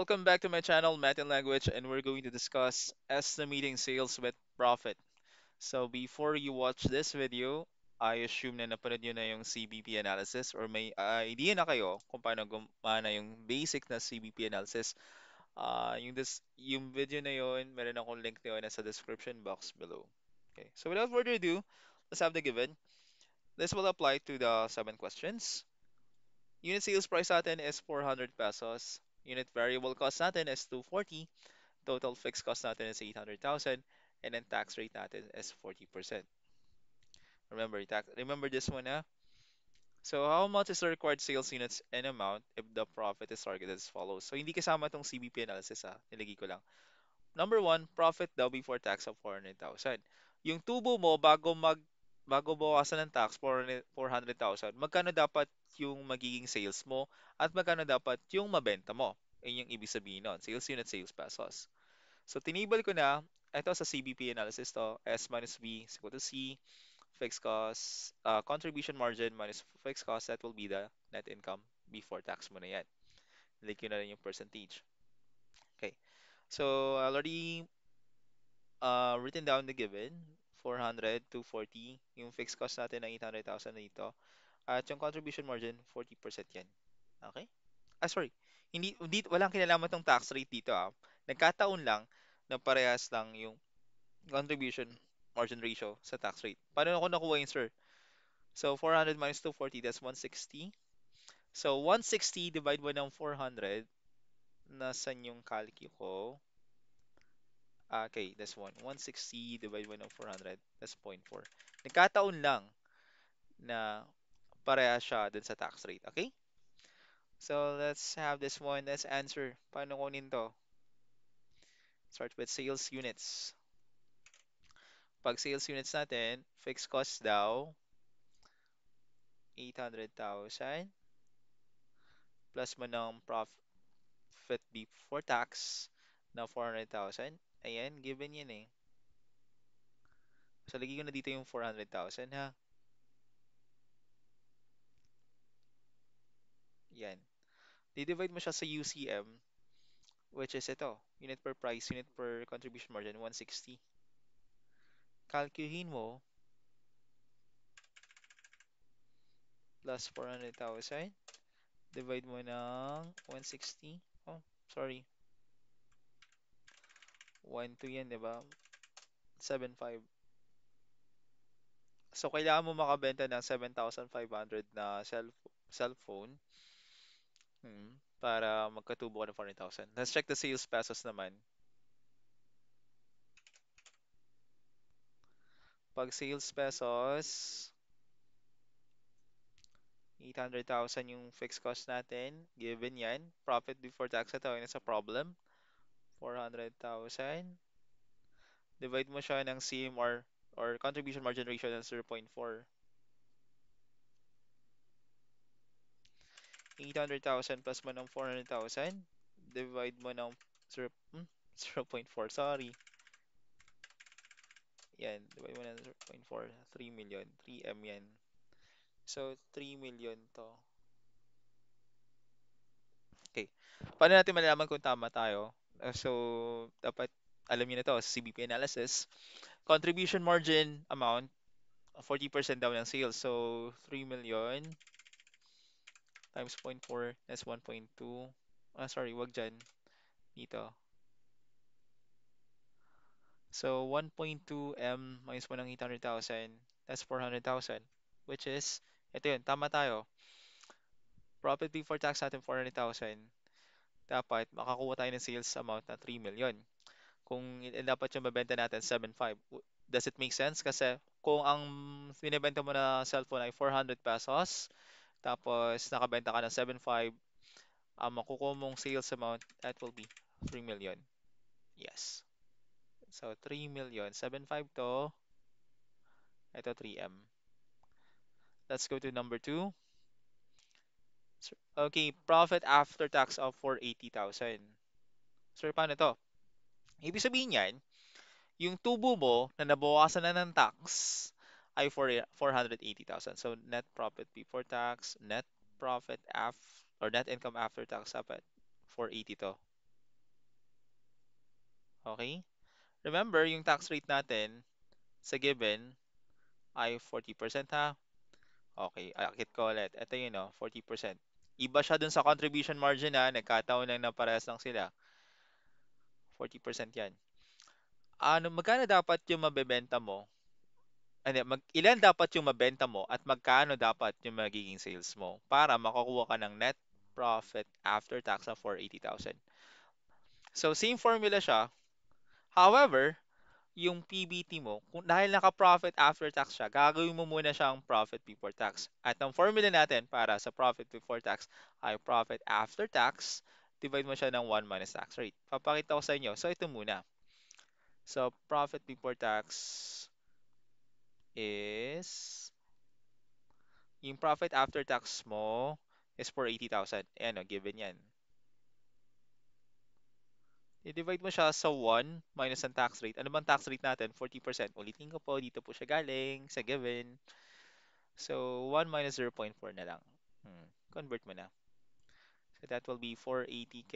Welcome back to my channel, Math and Language, and we're going to discuss estimating sales with profit. So before you watch this video, I assume na napanood nyo na yung CBP analysis or may idea na kayo kung paano gumana yung basic na CBP analysis. Yung video na yun, meron akong link na yun nasa description box below. Okay, so without further ado, let's have the given. This will apply to the 7 questions. Unit sales price natin is 400 pesos. Unit variable cost natin is 240. Total fixed cost natin is 800,000. And then tax rate natin is 40%. Remember this one, ha? So how much is the required sales units and amount if the profit is targeted as follows? So hindi kasama tong CBP analysis, ha? Nilagay ko lang. Number one, profit daw before tax of 400,000. Yung tubo mo bago bawasan ng tax 400,000, magkano dapat yung magiging sales mo at magkano dapat yung mabenta mo? Yun yung ibig sabihin nun. Sales unit, sales pesos. So tinibal ko na, ito sa CBP analysis to, S minus B is equal to C, fixed cost, contribution margin minus fixed cost, that will be the net income before tax mo na yan. Like yun na rin yung percentage. Okay. So I already written down the given, 400 to 40, yung fixed cost natin ng 800,000 dito. At yung contribution margin, 40% yan. Okay? Sorry. Walang kinalaman tong tax rate dito, ah. Nagkataon lang na parehas lang yung contribution margin ratio sa tax rate. Paano ako nakuha yun, sir? So, 400 minus 240, that's 160. So, 160 divide mo ng 400, nasan yung calcu ko? Okay, that's 160 divide mo ng 400, that's 0.4. Nagkataon lang na pareha siya dun sa tax rate. Okay? So, let's have this one. Let's answer. Paano kunin to? Start with sales units. Pag sales units natin, fixed cost daw, 800,000 plus mo ng profit before tax na 400,000. Ayan, given yan eh. So, lagay ko na dito yung 400,000 ha. Yan. Di-divide mo siya sa UCM, which is ito. Unit per price, unit per contribution margin, 160. Calculate mo plus 400,000. Divide mo ng 160. Oh, sorry. 1, 2 yan, di ba? 7,500. So, kailangan mo makabenta ng 7,500 na cellphone para magkatubo ka ng 400,000. Let's check the sales pesos naman. Pag sales pesos, 800,000 yung fixed cost natin. Given yan. Profit before tax ito. Yun is a problem. 400,000. Divide mo siya ng CMR or contribution margin ratio ng 0.4. 800,000 plus mo ng 400,000. Divide mo ng 0.4. Sorry. Yan. Divide mo ng 0.4. 3 million. 3M yan. So, 3 million to. Okay. Paano natin malalaman kung tama tayo? So, dapat alam niyo na to, CBP analysis. Contribution margin amount, 40% daw ng sales. So, 3 million times 0.4, that's 1.2. Sorry, wag dyan. Dito. So, 1.2 M minus mo ng 800,000, that's 400,000. Which is, ito yun, tama tayo. Profit before tax natin 400,000. Dapat makakuha tayo ng sales amount na 3 million. Kung dapat yung mabenta natin 7.5. Does it make sense? Kasi kung ang binibenta mo na cellphone ay 400 pesos, tapos nakabenta ka ng 7.5, ang makukuha mong sales amount, that will be 3 million. Yes. So 3 million. 7.5 to, ito 3M. Let's go to number 2. Okay, profit after tax of 480,000. Sir, paano to? Ibig sabihin yan, yung tubo mo na nabawasan na ng tax ay 480,000. So net profit before tax, net profit after or net income after tax dapat 480 to. Okay? Remember, yung tax rate natin sa given ay 40% ha. Okay, akit ko ulit. Ito yun, no, 40%. Iba siya dun sa contribution margin na nagkataon lang na parehas lang sila. 40% yan. Ano, magkano dapat yung mabebenta mo? Hindi, ilan dapat yung mabenta mo at magkano dapat yung magiging sales mo para makakuha ka ng net profit after tax na 480,000. So, same formula siya. However, yung PBT mo, kung dahil naka-profit after tax siya, gagawin mo muna siyang profit before tax. At ang formula natin para sa profit before tax ay profit after tax, divide mo siya ng 1 minus tax rate. Papakita ko sa inyo. So, ito muna. So, profit before tax is, yung profit after tax mo is for 80,000. Ayan o, given yan. I-divide mo siya sa 1 minus ang tax rate. Ano bang tax rate natin? 40%. Ulitin ko po, dito po siya galing sa given. So, 1 minus 0.4 na lang. Convert mo na. So, that will be 480k.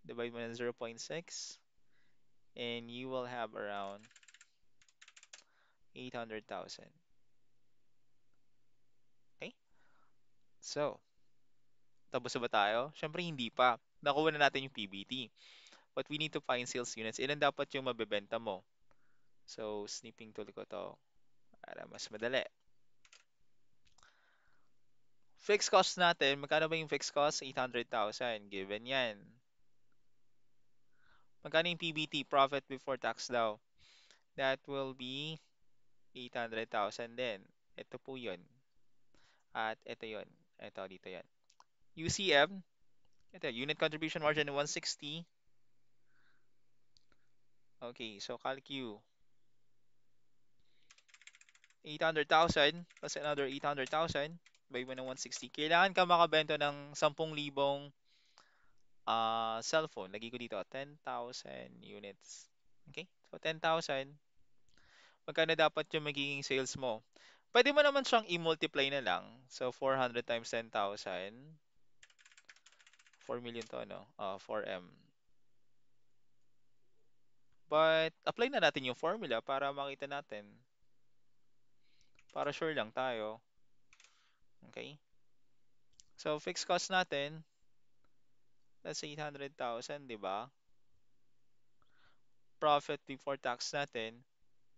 Divide mo ng 0.6. And you will have around 800,000. Okay? So, tapos na ba tayo? Siyempre, hindi pa. Nakuha na natin yung PBT. But we need to find sales units. Ilan dapat yung mabebenta mo? So, snipping tool ko to para mas madali. Fixed cost natin, magkano ba yung fixed cost? 800,000. Given yan. Magkano yung PBT, profit before tax daw? That will be 800,000 din. Ito po yun. At ito yun. Ito, dito yan. UCM, ito, unit contribution margin 160. Okay, so calcu 800,000 plus another 800,000 by mo ng 160. Kailangan ka makabenta ng 10,000 cellphone. Lagi ko dito, 10,000 units. Okay? So, 10,000. Magkano dapat yung magiging sales mo? Pwede mo naman siyang i-multiply na lang. So, 400 times 10,000. 4 million to, no? 4M. But, apply na natin yung formula para makita natin. Para sure lang tayo. Okay? So, fixed cost natin, that's 800,000, di ba? Profit before tax natin,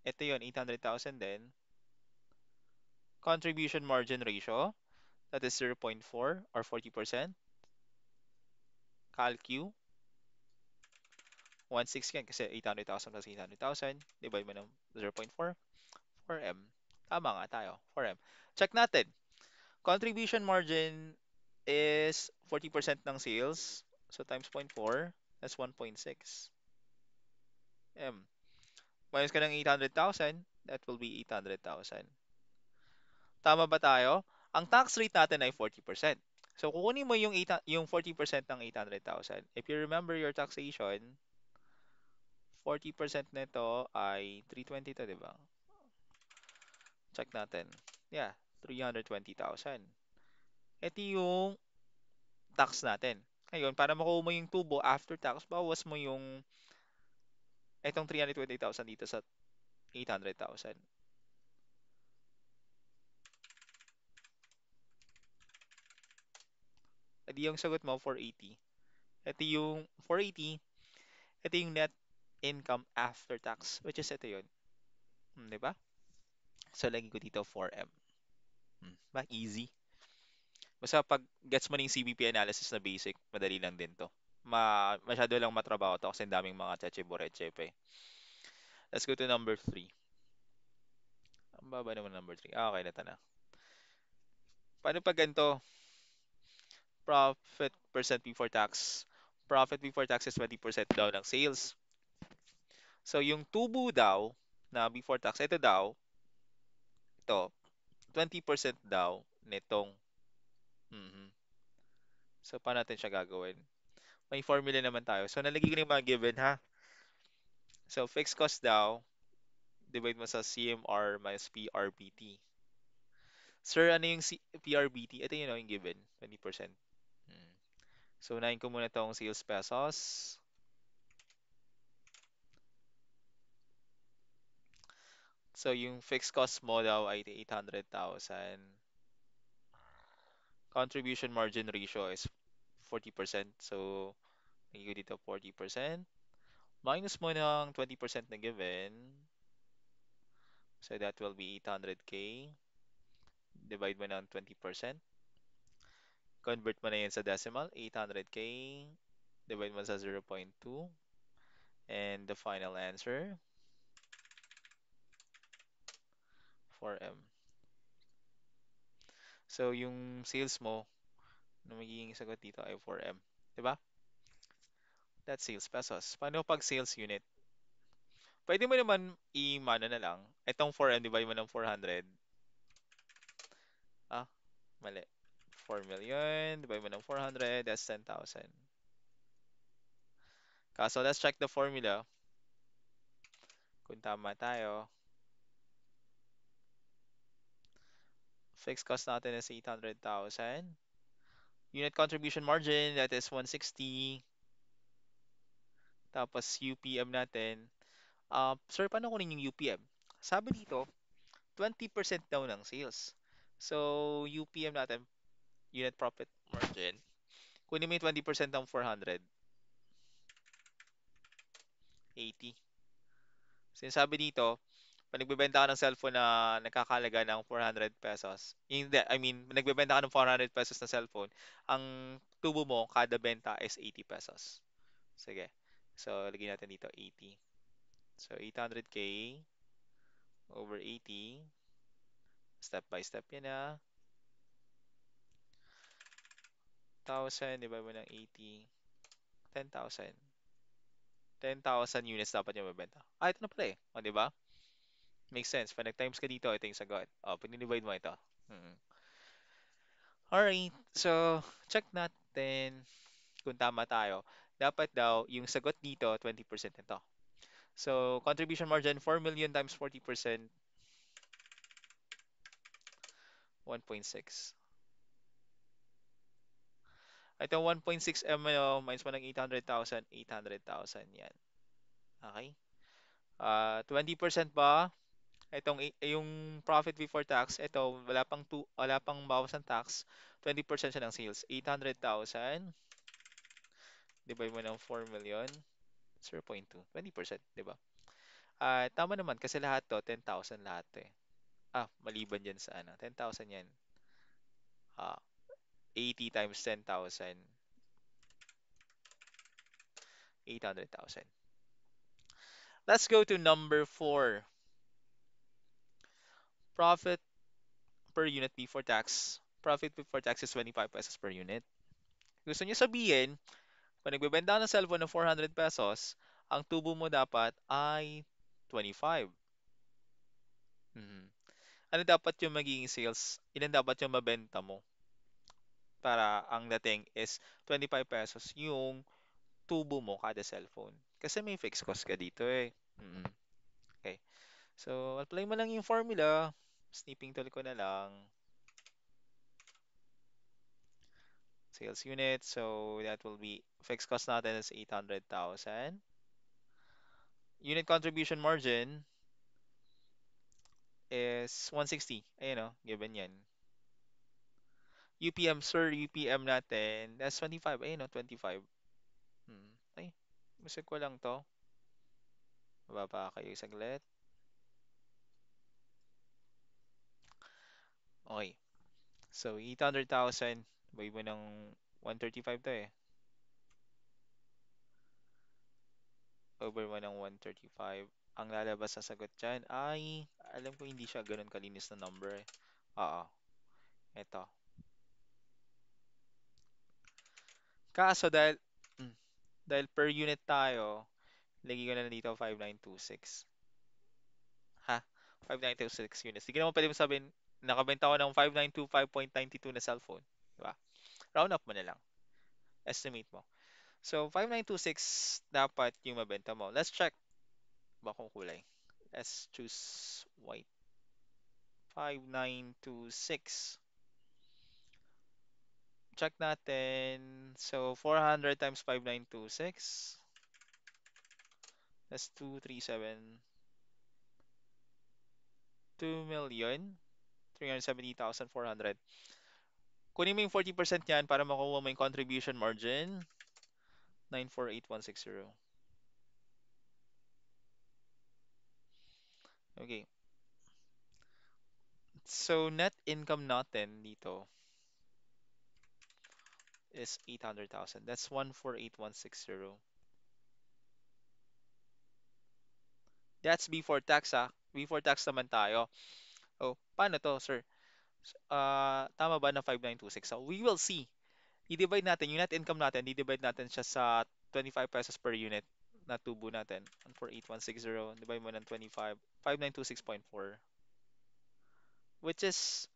ito yun, 800,000 din. Contribution margin ratio, that is 0.4 or 40%. Calcu, 1/6 yan kasi 800,000 plus 800,000. Divide mo ng 0.4, 4M. Tama nga tayo, 4M. Check natin. Contribution margin is 40% ng sales. So times 0.4, that's 1.6 M. Minus ka ng 800,000, that will be 800,000. Tama ba tayo? Ang tax rate natin ay 40%. So kukunin mo yung 40% ng 800,000. If you remember your taxation, 40% nito ay 320 to, di ba? Check natin. Yeah, 320,000. Ito yung tax natin. Ngayon, para makuha mo yung tubo after tax, bawas mo yung itong 320,000 dito sa 800,000. Edi yung sagot mo, 480. Ito yung 480. Ito yung net income after tax, which is ito yun. Di ba? So, lagi ko dito 4M. Ba? Easy. Basta pag gets mo na yung CBP analysis na basic, madali lang din to. Masyado lang matrabaho to kasi ang daming mga tseche-boreche pa eh. Let's go to number 3. Ang baba naman number 3. Okay, nata na. Paano pag ganito? Profit percent before tax. Profit before tax is 20% daw ng sales. So, yung tubo daw na before tax, ito, 20% daw nitong. Mhm. So, paano natin siya gagawin? May formula naman tayo. So, nalagay ko na yung mga given ha. So, fixed cost daw, divide mo sa CMR minus PRBT. Sir, ano yung PRBT? Ito yun, no, yung given, 20%. Hmm. So, unahin ko muna itong sales pesos. So yung fixed cost mo daw ay 800,000. Contribution margin ratio is 40%. So, nagiging dito 40%. Minus mo ng 20% na given. So, that will be 800K. Divide mo ng 20%. Convert mo na yun sa decimal. 800K. Divide mo sa 0.2. And the final answer, 4M. So, yung sales mo na magiging sagot dito ay 4M. Diba? That's sales pesos. Paano pag sales unit? Pwede mo naman i-mano na lang. Itong 4M, divide mo ng 400. Ah, mali. 4 million, divide mo ng 400, that's 10,000. Kaso, let's check the formula. Kung tama tayo. Fixed cost natin is 800,000. Unit contribution margin, that is 160. Tapos, UPM natin. Sir, paano kunin yung UPM? Sabi dito, 20% daw ng sales. So, UPM natin, unit profit margin. Kunin mo yung 20% ng 400, 80. Sinasabi dito, pag nagbebenta ka ng cellphone na nagkakalaga ng 400 pesos, hindi, I mean, nagbebenta ka ng 400 pesos na cellphone, ang tubo mo, kada benta is 80 pesos. Sige. So, lagyan natin dito 80. So, 800K over 80. Step by step yan na. 1,000 divided mo ng 80. 10,000. 10,000 units dapat yung mabenta. Ah, ito na pala eh. O, di ba? Makes sense. Pag nag-times ka dito, ito yung sagot. O, pag divide mo ito. Hmm. Alright. So, check natin kung tama tayo. Dapat daw, yung sagot dito, 20% nito. So, contribution margin, 4 million times 40%, 1.6. Ito, 1.6 M, minus mo ng 800,000, 800,000 yan. Okay? 20% ba? Yung profit before tax, ito, wala pang bawas ng tax. 20% siya ng sales. 800,000, divide mo ng 4 million, 0.2. 20%, di ba? Tama naman kasi lahat to, 10,000 lahat to eh. Maliban dyan sa ano, 10,000 yan. Ah, 80 times 10,000, 800,000. Let's go to number 4. Profit per unit before tax. Profit before tax is 25 pesos per unit. Gusto niyo sabihin, kung nagbebenta ka ng cellphone ng 400 pesos, ang tubo mo dapat ay 25. Mhm. Ano dapat yung magiging sales? Ilan dapat yung mabenta mo? Para ang dating is 25 pesos yung tubo mo kada cellphone. Kasi may fixed cost ka dito eh. Mhm. Okay. So, apply mo lang yung formula. Snipping tool ko na lang. Sales unit. So, that will be, fixed cost natin is 800,000. Unit contribution margin is 160. Ayan o, given yan. UPM, sir, UPM natin, that's 25. Ayun o, 25. Ay, gusto ko lang to. Mababa kayo saglit. Okay. So, 800,000. Bay mo ng 135 to eh. Over mo ng 135. Ang lalabas sa sagot dyan ay, alam ko hindi siya ganun kalinis na number eh. Oo. Ito. Kaso mm, dahil per unit tayo, lagi ko na lang dito 5926. Ha? 5926 units. Hindi naman pwede mo sabihin, nakabenta ko ng 5925.92 na cellphone. Diba? Round up mo na lang. Estimate mo. So, 5926 dapat yung mabenta mo. Let's check. Ba kung kulay? Let's choose white. 5926. Check natin. So, 400 times 5926. That's 237. 2,370,400. Kunin mo yung 40% niyan para makuha mo yung contribution margin. 948,160. Okay. So, net income natin dito is 800,000. That's 148,160. That's before tax, ah. Before tax naman tayo. Oh, paano to, sir? Tama ba na 5,926? So, we will see. I-divide natin, yung net income natin, i-divide natin siya sa 25 pesos per unit na tubo natin. 148,160, divide mo ng 25, 5,926.4. Which is,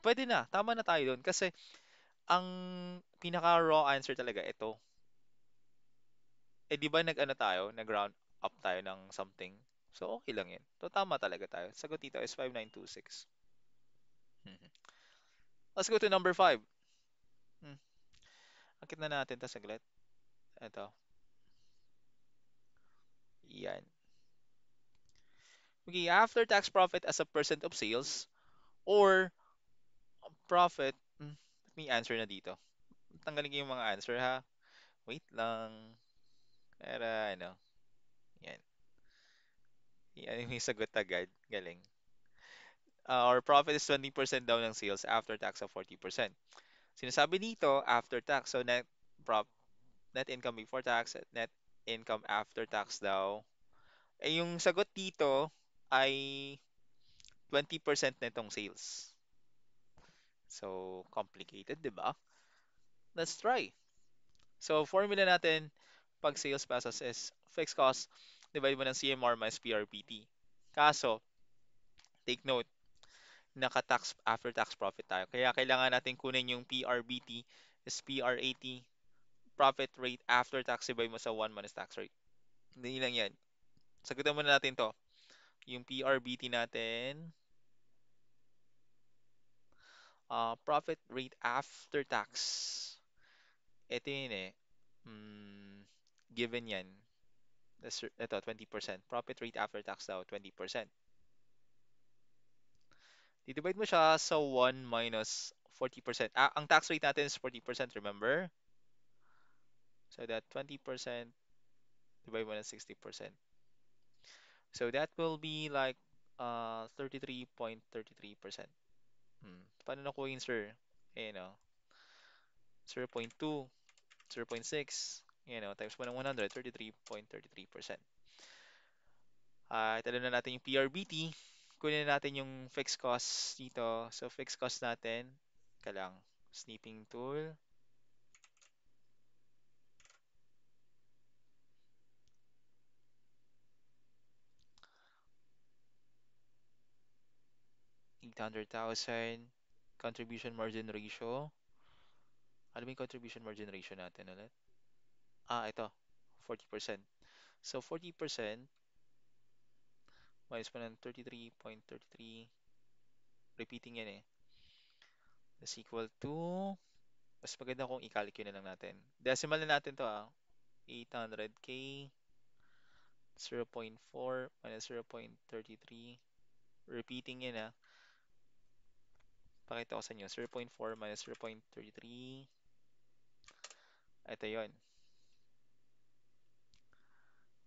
pwede na, tama na tayo doon. Kasi, ang pinaka-raw answer talaga, ito. Eh, di ba nag-ano tayo, nag-round up tayo ng something? So, okay lang yun. So, tama talaga tayo. Sagot dito is 5,926. Mhm. Let's go to number 5. Hmm. Akit na natin ta saglit. Ito. Yan. Okay, after tax profit as a percent of sales or profit. Let me answer na dito. Tanggalin ko yung mga answer ha. Wait lang. Para ano. Yan. Yan yung sagot agad. Galing. Our profit is 20% down ng sales after tax of 40%. Sinasabi dito, after tax. So, prop, net income before tax, net income after tax daw. Eh, yung sagot dito ay 20% netong sales. So, complicated, di ba? Let's try. So, formula natin, pag sales pesos is fixed cost, divide mo ng CMR minus PRPT. Kaso, take note, naka-tax after tax profit tayo. Kaya kailangan natin kunin yung PRBT is PR80, profit rate after tax divide mo sa 1 minus tax rate. Hindi lang yan. Sagutan muna natin to. Yung PRBT natin, profit rate after tax. Ito yun eh. Mm, given yan. Ito, 20%. Profit rate after tax daw, 20%. Di-divide mo siya sa 1 minus 40%. Ang tax rate natin is 40%, remember? So that 20% divide mo ng 60%. So that will be like 33.33%. Paano nakuha yun, sir? Eh, no? 0.2, 0.6, times mo ng 100, 33.33%. Talo na natin yung PRBT. Kunin na natin yung fixed cost dito. So, fixed cost natin, kalang snipping tool, 800,000. Contribution margin ratio. Ano ba yung contribution margin ratio natin ulit? Ito. 40%. So, 40% minus mo ng 33.33. Repeating yan eh. Is equal to, mas maganda kung i-calculate na lang natin. Decimal na natin to 800K, 0.4 minus 0.33. Repeating yan Pakita ko sa inyo. 0.4 minus 0.33. Ito yon.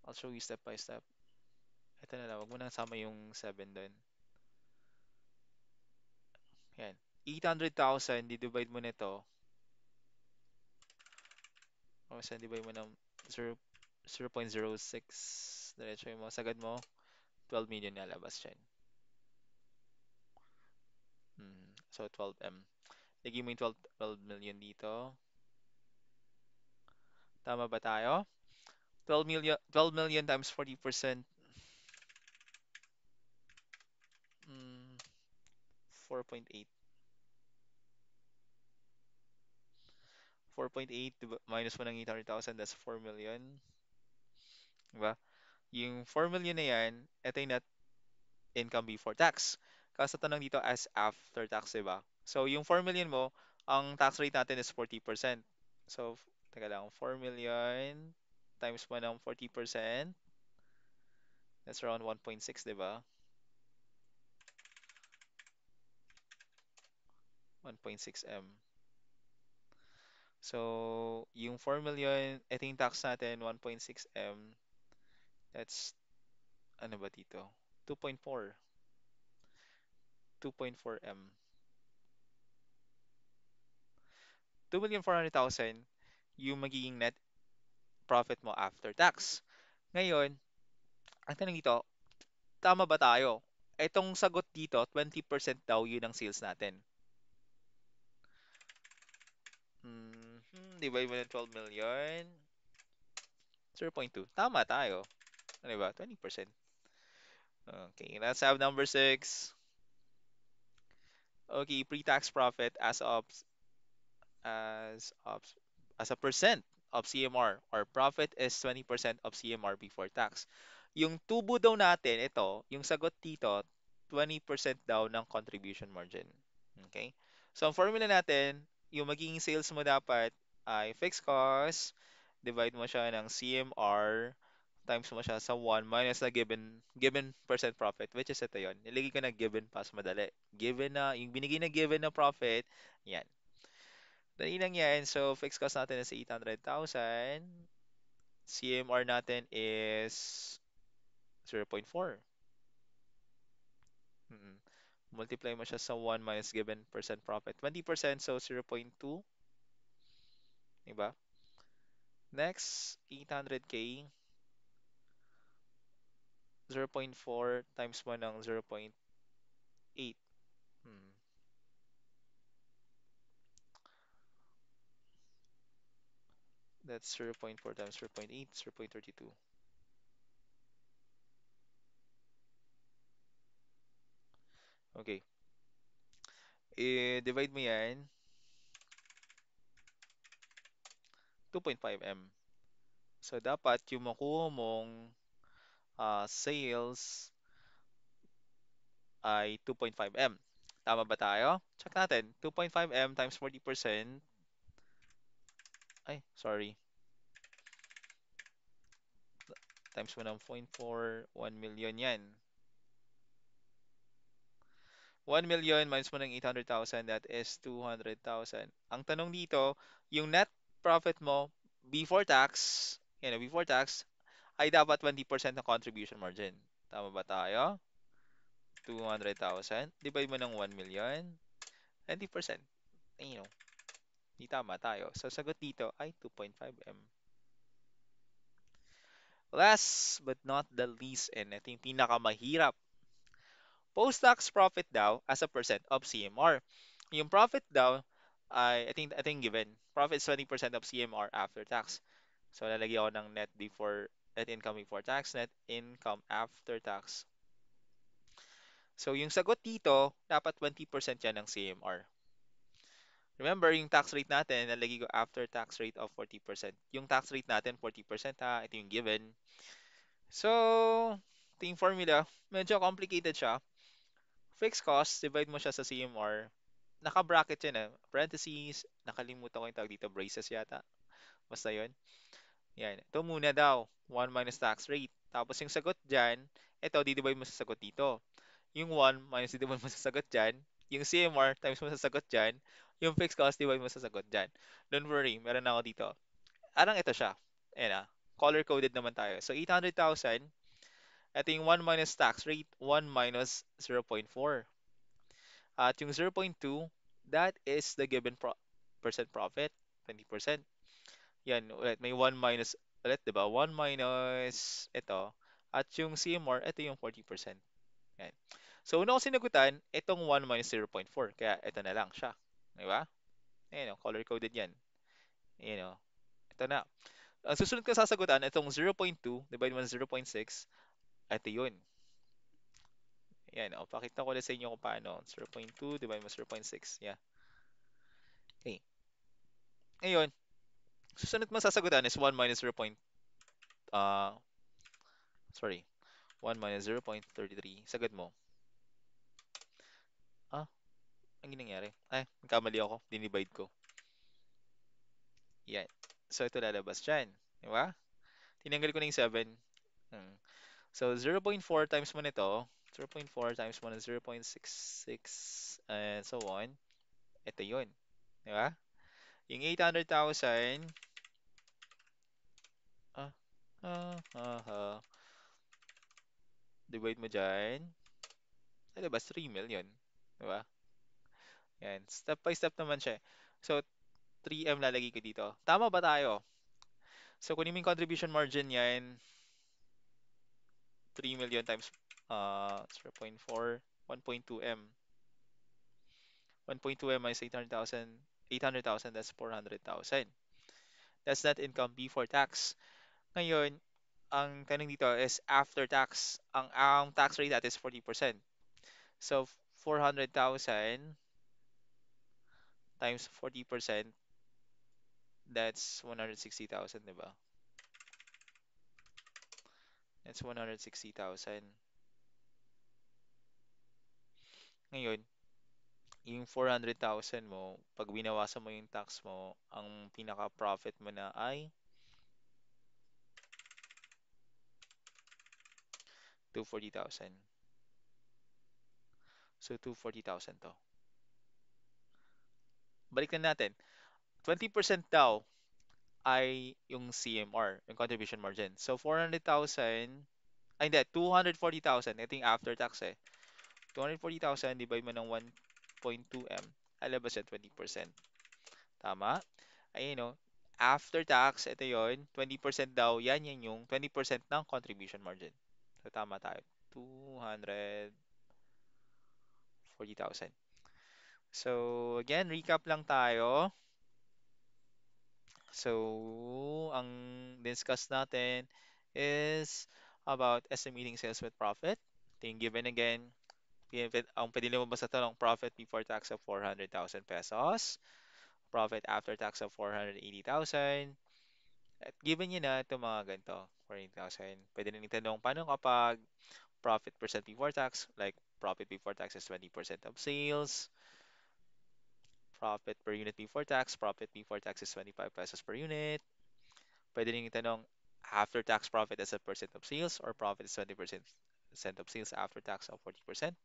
I'll show you step by step. Ito na lang. Huwag mo nang sama yung 7 doon. Yan. 800,000, di-divide mo nito. O, sa divide mo ng 0.06. Diretso mo. Sagad mo. 12 million na labas dyan. So, 12M. Lagay mo yung 12 million dito. Tama ba tayo? 12 million times 40%. 4.8. 4.8 minus mo ng 800,000, that's 4 million. Diba? Yung 4 million na yan, ito yung net income before tax. Kasi tanong dito as after tax, diba? So, yung 4 million mo, ang tax rate natin is 40%. So, teka lang, 4 million times mo ng 40%, that's around 1.6, diba? 1.6 M. So, yung 4 million, ito yung tax natin, 1.6 M. That's, ano ba dito? 2.4. 2.4 M. 2,400,000 yung magiging net profit mo after tax. Ngayon, ang tanong dito, tama ba tayo? Itong sagot dito, 20% daw yun ang sales natin. Divide mo ng 12 million, 0.2. Tama tayo. Ano ba? 20%. Okay, let's have number 6. Okay, pre-tax profit as of as a percent of CMR or profit is 20% of CMR before tax. Yung tubo daw natin, ito, yung sagot dito, 20% daw ng contribution margin. Okay? So, ang formula natin, yung magiging sales mo dapat ay fixed cost, divide mo siya ng CMR, times mo siya sa 1 minus na given percent profit, which is ito yon. Nilagay ko na given pas madali. Given na, yung binigay na given na profit, yan. Dali lang yan. So, fixed cost natin is 800,000. CMR natin is 0.4. Mm. Multiply mo siya sa 1 minus given percent profit. 20%, so 0.2. Diba? Next, 800K. 0.4 times mo ng 0.8. Hmm. That's 0.4 times 0.8, 0.32. Okay. I-divide mo yan. 2.5 M. So, dapat yung makuha mong sales ay 2.5 M. Tama ba tayo? Check natin. 2.5 M times 40%. Ay, sorry. Times mo ng 0.4, 1 million yan. 1 million minus mo ng 800,000, that is 200,000. Ang tanong dito, yung net profit mo before tax, before tax, ay dapat 20% ng contribution margin. Tama ba tayo? 200,000. Divide mo ng 1 million. 20%. You know, di tama tayo. So, sagot dito ay 2.5 M. Last but not the least, and ito yung pinakamahirap, post-tax profit daw as a percent of CMR. Yung profit daw, I think given. Profit is 20% of CMR after tax. So, lalagyan ako ng net income before tax, net income after tax. So, yung sagot dito, dapat 20% yan ng CMR. Remember, yung tax rate natin, nalagay ko after tax rate of 40%. Yung tax rate natin, 40% ha. Ito yung given. So, ito yung formula. Medyo complicated siya. Fixed cost, divide mo siya sa CMR. Naka-bracket yan eh. Parentheses, nakalimutan ko yung tawag dito, braces yata. Basta yun. Yan. Ito muna daw, 1 minus tax rate. Tapos yung sagot dyan, ito, didivide mo sa sagot dito. Yung 1 minus didivide mo sa sagot dyan. Yung CMR times mo sa sagot dyan. Yung fixed cost, divide mo sa sagot dyan. Don't worry, meron na ako dito. Arang ito siya. Ayan ah. Color-coded naman tayo. So, 800,000. Ito yung 1 minus tax rate, 1 minus 0.4. At yung 0.2, that is the given percent profit, 20%. Yan, ulit, may 1 minus, ulit, di ba? 1 minus ito. At yung CMR, ito yung 40%. Yan. So, una ko sinagutan, itong 1 minus 0.4. Kaya ito na lang siya. Di ba? Ayan o, color-coded yan. Ayan o, ito na. Ang susunod ko sasagutan, itong 0.2, divide mo ng 0.6, ito yun. Yan, o, pakita ko na sa inyo kung paano. 0.2, divide mo 0.6. Yeah. Okay. Ngayon, susunod mo sasagutan is 1 minus 0. Uh, sorry. 1 minus 0.33. Sagad mo. Ah, ang nangyari? Ay, nagkamali ako. Dinivide ko. Yan. So, ito lalabas dyan. Di ba? Tinanggal ko na yung 7. Hmm. So, 0.4 times mo nito. 0.4 times mo ng 0.66 and so on. ito yun. Di ba? Yung 800,000, ah, ah, divide mo dyan, lalabas 3 million. Di ba? Yan. Step by step naman siya. So, 3M lalagay ko dito. Tama ba tayo? So, kunin mo yung contribution margin yan, 3 million times 0.4, 1.2M. 1.2M minus 800,000, that's 400,000. That's net income before tax. Ngayon, ang tanong dito is after tax. Ang tax rate natin is 40%. So, 400,000 times 40%, that's 160,000, di ba? That's 160,000. Ngayon, yung 400,000 mo, pag binawasan mo yung tax mo, ang pinaka-profit mo na ay 240,000. So, 240,000 to. Balik na natin. 20% daw ay yung CMR, yung contribution margin. So, 400,000, ay hindi, 240,000. Ito yung after tax eh. 240,000 divide mo ng 1.2M. Alabas yan, 20%. Tama? Ayun no. After tax, ito yon 20% daw, yan yung 20% ng contribution margin. So, tama tayo. 240,000. So, again, recap lang tayo. So, ang discuss natin is about estimating sales with profit. Ito yung given again. Ang pwede lumabas sa tanong, profit before tax of 400,000 pesos, profit after tax of 480,000. At given nyo na itong mga ganito, 480,000. Pwede rin itanong, paano kapag profit percent before tax, like profit before tax is 20% of sales, profit per unit before tax, profit before tax is 25 pesos per unit. Pwede rin itanong, after tax profit as a percent of sales or profit is 20% of sales after tax of 40%.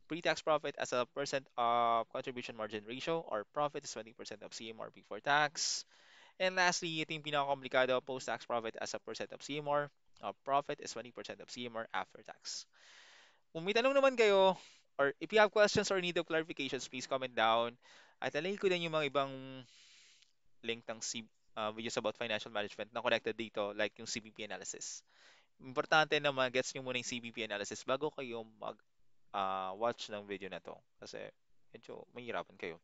Pre-tax profit as a percent of contribution margin ratio or profit is 20% of CMR before tax. And lastly, ito yung pinaka-komplikado, post-tax profit as a percent of CMR. Profit is 20% of CMR after tax. Kung may tanong naman kayo, or if you have questions or need of clarifications, please comment down. At lalagay ko din yung mga ibang link ng videos about financial management na connected dito, like yung CBP analysis. Importante na mag-gets nyo muna yung CBP analysis bago kayo mag-watch ng video na to. Kasi medyo mahirapan kayo.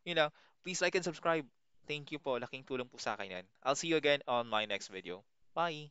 Yun lang. Please like and subscribe. Thank you po. Laking tulong po sa akin yan. I'll see you again on my next video. Bye!